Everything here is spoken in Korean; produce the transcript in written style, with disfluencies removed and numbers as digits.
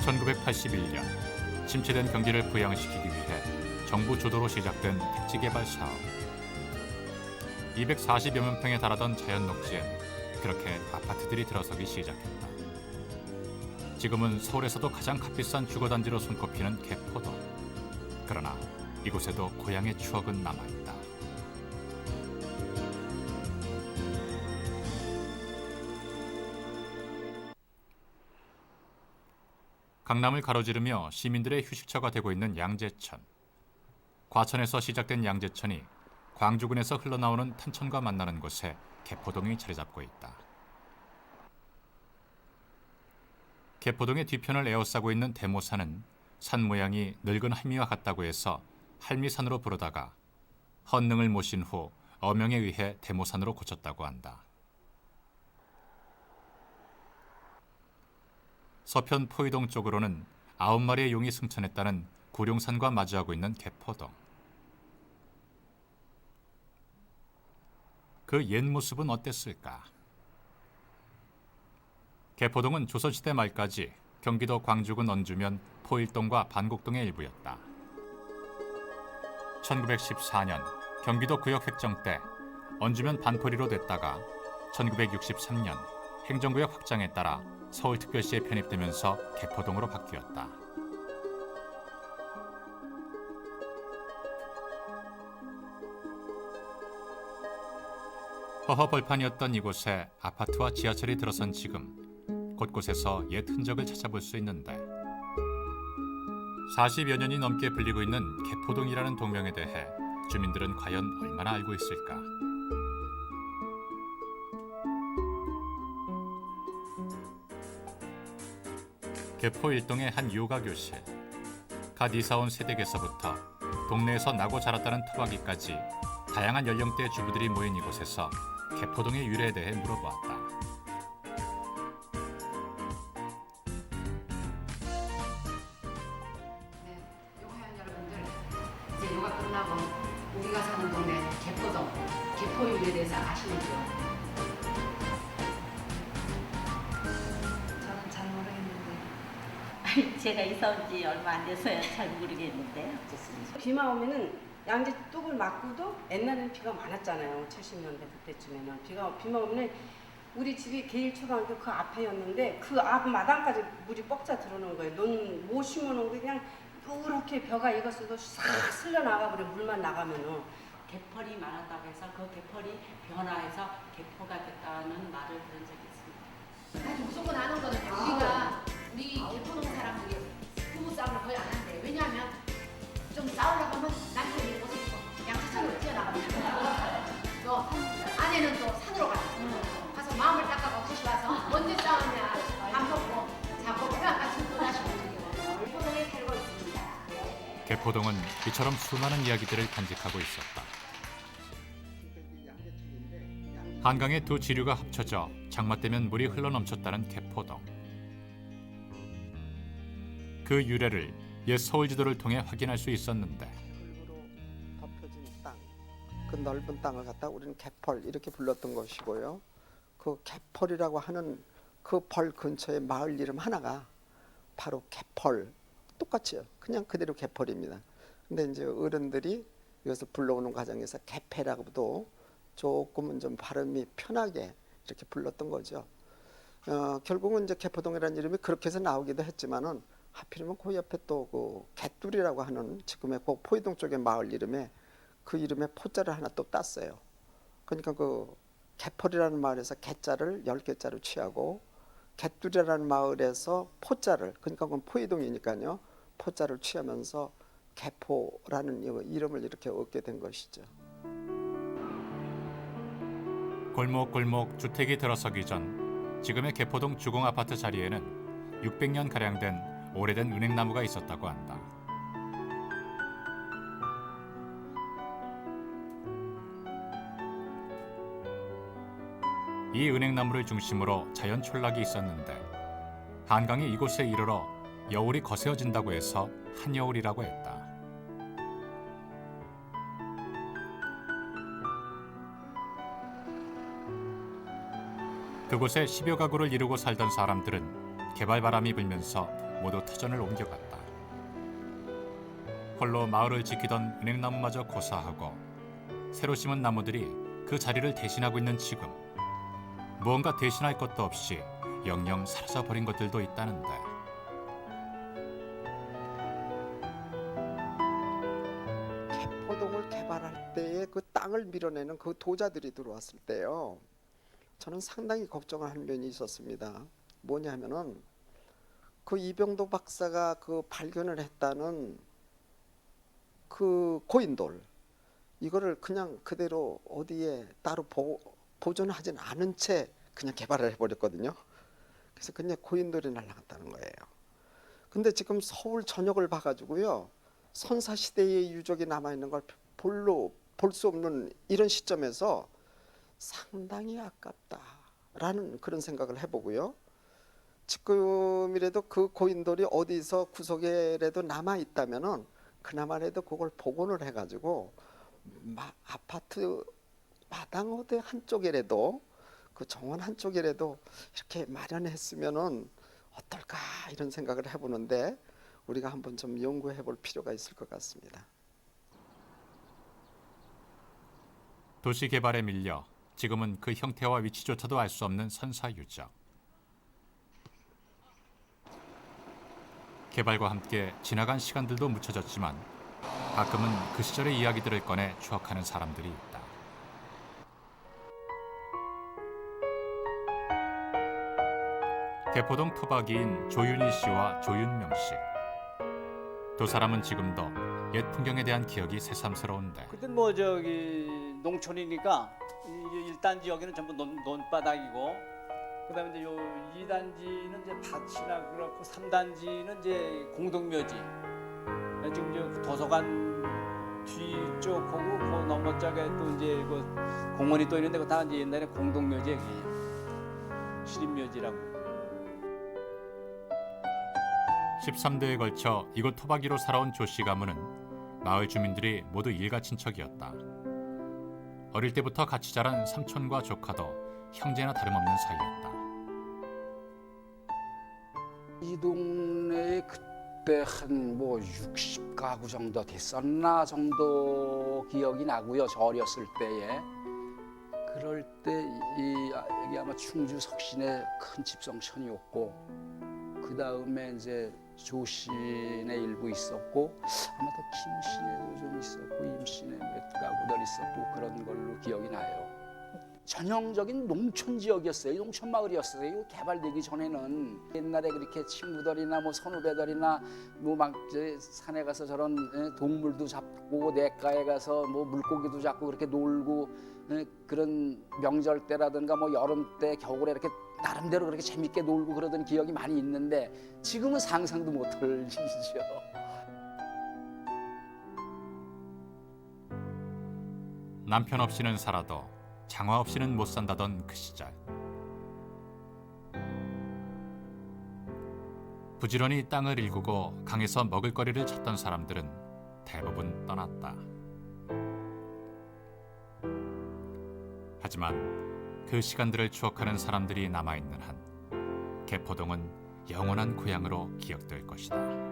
1981년 침체된 경기를 부양시키기 위해 정부 주도로 시작된 택지 개발 사업. 240여만 평에 달하던 자연 녹지엔 그렇게 아파트들이 들어서기 시작했다. 지금은 서울에서도 가장 값비싼 주거단지로 손꼽히는 개포동. 그러나 이곳에도 고향의 추억은 남아있다. 강남을 가로지르며 시민들의 휴식처가 되고 있는 양재천. 과천에서 시작된 양재천이 광주군에서 흘러나오는 탄천과 만나는 곳에 개포동이 자리 잡고 있다. 개포동의 뒤편을 에워싸고 있는 대모산은 산 모양이 늙은 할미와 같다고 해서 할미산으로 부르다가 헌능을 모신 후 어명에 의해 대모산으로 고쳤다고 한다. 서편 포이동 쪽으로는 9마리의 용이 승천했다는 구룡산과 마주하고 있는 개포동. 그 옛 모습은 어땠을까? 개포동은 조선시대 말까지 경기도 광주군 언주면 포일동과 반곡동의 일부였다. 1914년 경기도 구역 획정 때 언주면 반포리로 됐다가 1963년 행정구역 확장에 따라 서울특별시에 편입되면서 개포동으로 바뀌었다. 허허벌판이었던 이곳에 아파트와 지하철이 들어선 지금 곳곳에서 옛 흔적을 찾아볼 수 있는데 40여 년이 넘게 불리고 있는 개포동이라는 동명에 대해 주민들은 과연 얼마나 알고 있을까? 개포 일동의 한 요가 교실. 갓 이사 온 세댁에서부터 동네에서 나고 자랐다는 토박이까지 다양한 연령대의 주부들이 모인 이곳에서 개포동의 유래에 대해 물어보았다. 요가연 여러분들, 이제 요가 끝나고 우리가 사는 동네 개포동, 개포 유래에 대해서 아시는지요? 저는 잘 모르겠는데. 제가 이사 온 지 얼마 안 돼서요. 잘 모르겠는데 어쨌습니다. 비만 오면은 양재 뚝을 맞고도 옛날에는 비가 많았잖아요. 70년대 그때쯤에는 비만 오면은 우리 집이 개일초등학교 그 앞에였는데 그 앞 마당까지 물이 뻑자 들어오는 거예요. 논 못 심어놓은 게 그냥 이렇게 벼가 익었어도 싹 쓸려 나가버려. 물만 나가면은. 개펄이 많았다고 해서 그 개펄이 변화해서 개포가 됐다는 말을 들은 적이 있습니다. 아니 무조건 아는 거는 우리 개포동 사람들이 부부싸움을 거의 안 한대. 왜냐하면 좀 싸우려고 하면 남편이 옷을 입고 양치천으로 뛰어나갑니다. 또 아내는 또 산으로 가서 마음을 닦아고 다시 와서 언제 싸웠냐 밥 먹고 자고 그냥 같이 또 다시 움직이고 개포동에 살고 있습니다. 개포동은 이처럼 수많은 이야기들을 간직하고 있었다. 한강의 두 지류가 합쳐져 장마 때면 물이 흘러넘쳤다는 개포동. 그 유래를 옛 서울 지도를 통해 확인할 수 있었는데 흙으로 덮여진 땅, 그 넓은 땅을 갖다 우리는 개펄 이렇게 불렀던 것이고요. 그 개펄이라고 하는 그 벌 근처의 마을 이름 하나가 바로 개펄, 똑같이요. 그냥 그대로 개펄입니다. 근데 이제 어른들이 이것을 불러오는 과정에서 개패라고도 조금은 좀 발음이 편하게 이렇게 불렀던 거죠. 결국은 이제 개포동이라는 이름이 그렇게 해서 나오기도 했지만은 하필이면 그 옆에 또 그 개뚜리라고 하는 지금의 그 포이동 쪽의 마을 이름에 그 이름에 포자를 하나 또 땄어요. 그러니까 그 개펄이라는 마을에서 개자를 10개자로 취하고 개뚜리라는 마을에서 포자를, 그러니까 그건 포이동이니까요. 포자를 취하면서 개포라는 이름을 이렇게 얻게 된 것이죠. 골목골목 주택이 들어서기 전 지금의 개포동 주공아파트 자리에는 600년가량 된 오래된 은행나무가 있었다고 한다. 이 은행나무를 중심으로 자연 촌락이 있었는데 한강이 이곳에 이르러 여울이 거세어진다고 해서 한여울이라고 했다. 그곳에 10여 가구를 이루고 살던 사람들은 개발 바람이 불면서 모두 터전을 옮겨갔다. 홀로 마을을 지키던 은행나무마저 고사하고 새로 심은 나무들이 그 자리를 대신하고 있는 지금 무언가 대신할 것도 없이 영영 사라져버린 것들도 있다는데 개포동을 개발할 때에 그 땅을 밀어내는 그 도자들이 들어왔을 때요. 저는 상당히 걱정을 한 면이 있었습니다. 뭐냐면은 그 이병도 박사가 그 발견을 했다는 그 고인돌 이거를 그냥 그대로 어디에 따로 보존하진 않은 채 그냥 개발을 해버렸거든요. 그래서 그냥 고인돌이 날아갔다는 거예요. 근데 지금 서울 전역을 봐가지고요. 선사시대의 유적이 남아있는 걸 볼 수 없는 이런 시점에서 상당히 아깝다라는 그런 생각을 해보고요. 지금이라도 그 고인돌이 어디서 구석에라도 남아있다면은 그나마라도 그걸 복원을 해가지고 아파트 마당 어디 한쪽이라도 그 정원 한쪽이라도 이렇게 마련했으면은 어떨까 이런 생각을 해보는데 우리가 한번 좀 연구해볼 필요가 있을 것 같습니다. 도시 개발에 밀려 지금은 그 형태와 위치조차도 알 수 없는 선사유적. 개발과 함께 지나간 시간들도 묻혀졌지만 가끔은 그 시절의 이야기들을 꺼내 추억하는 사람들이 있다. 개포동 토박이인 조윤희 씨와 조윤명 씨. 두 사람은 지금도 옛 풍경에 대한 기억이 새삼스러운데 그때 뭐 저기 농촌이니까 이 1단지 여기는 전부 논바닥이고 그다음에 이제 요 2단지는 이제 밭이나 그렇고 3단지는 이제 공동묘지. 지금 저 도서관 뒤쪽하고 그 너머 쪽에 또 이제 그 공원이 또 있는데 그 다 이제 옛날에 공동묘지 시립묘지라고. 13대에 걸쳐 이곳 토박이로 살아온 조 씨 가문은 마을 주민들이 모두 일가 친척이었다. 어릴 때부터 같이 자란 삼촌과 조카도 형제나 다름없는 사이였다. 이 동네에 그때 한 뭐 60가구 정도 됐었나 정도 기억이 나고요. 저 어렸을 때에. 그럴 때 여기 아마 충주 석신의 큰 집성촌이었고 그 다음에 이제 조신의 일부 있었고 아마 또 김신에도 좀 있었고 임신에 몇 가구들 있었고 그런 걸로 기억이 나요. 전형적인 농촌 지역이었어요. 농촌 마을이었어요. 개발되기 전에는 옛날에 그렇게 친구들이나 뭐 선후배들이나 뭐 막 산에 가서 저런 동물도 잡고 냇가에 가서 뭐 물고기도 잡고 그렇게 놀고 그런 명절 때라든가 뭐 여름 때 겨울에 이렇게 나름대로 그렇게 재밌게 놀고 그러던 기억이 많이 있는데 지금은 상상도 못할 일이죠. 남편 없이는 살아도 장화 없이는 못 산다던 그 시절. 부지런히 땅을 일구고 강에서 먹을거리를 찾던 사람들은 대부분 떠났다. 하지만 그 시간들을 추억하는 사람들이 남아있는 한 개포동은 영원한 고향으로 기억될 것이다.